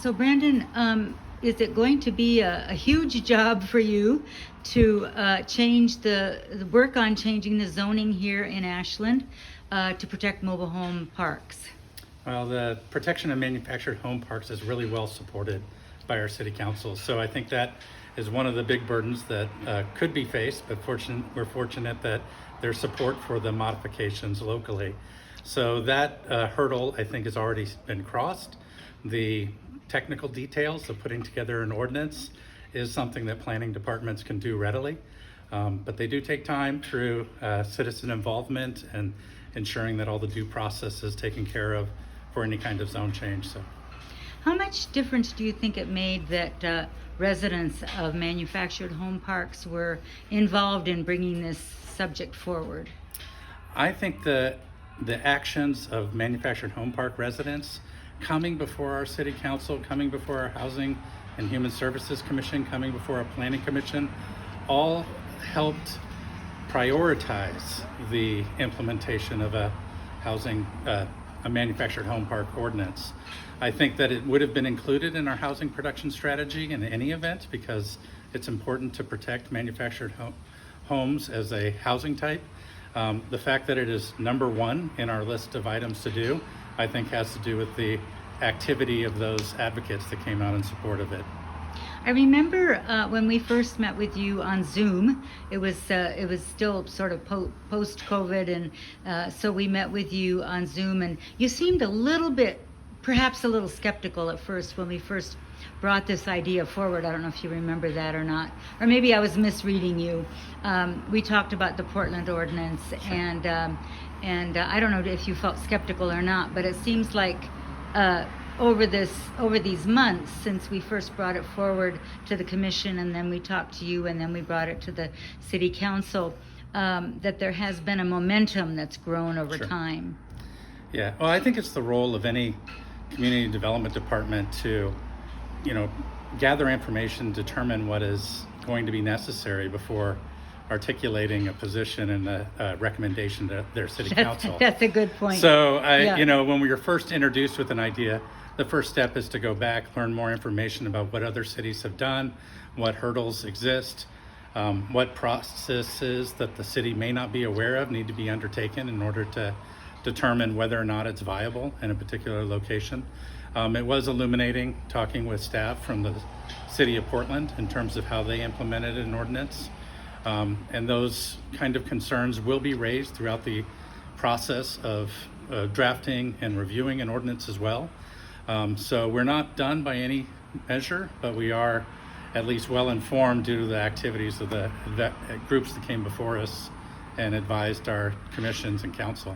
So Brandon, is it going to be a huge job for you to change the work on changing the zoning here in Ashland to protect mobile home parks? Well, the protection of manufactured home parks is really well supported by our city council. So I think that is one of the big burdens that could be faced, but we're fortunate that there's support for the modifications locally. So that hurdle, I think, has already been crossed. The technical details of putting together an ordinance is something that planning departments can do readily, but they do take time through citizen involvement and ensuring that all the due process is taken care of for any kind of zone change. So, How much difference do you think it made that residents of manufactured home parks were involved in bringing this subject forward? I think the actions of manufactured home park residents coming before our city council, coming before our Housing and Human Services Commission, coming before our Planning Commission, all helped prioritize the implementation of a manufactured home park ordinance. I think that it would have been included in our housing production strategy in any event because it's important to protect manufactured homes as a housing type. The fact that it is number one in our list of items to do, I think has to do with the activity of those advocates that came out in support of it. I remember when we first met with you on Zoom. It was still sort of post-COVID, and so we met with you on Zoom, and you seemed a little bit, perhaps a little skeptical at first when we first brought this idea forward. I don't know if you remember that or not, or maybe I was misreading you. We talked about the Portland ordinance, Sure. and I don't know if you felt skeptical or not, but it seems like over these months since we first brought it forward to the commission, and then we talked to you, and then we brought it to the city council, that there has been a momentum that's grown over Sure. time. Yeah, well, I think it's the role of any community development department to, gather information, determine what is going to be necessary before articulating a position and a recommendation to their city council. That's a good point. So, Yeah. when we were first introduced with an idea, the first step is to go back, learn more information about what other cities have done, what hurdles exist, what processes that the city may not be aware of need to be undertaken in order to determine whether or not it's viable in a particular location. It was illuminating talking with staff from the city of Portland in terms of how they implemented an ordinance. And those kind of concerns will be raised throughout the process of drafting and reviewing an ordinance as well. So we're not done by any measure, but we are at least well informed due to the activities of the groups that came before us and advised our commissions and council.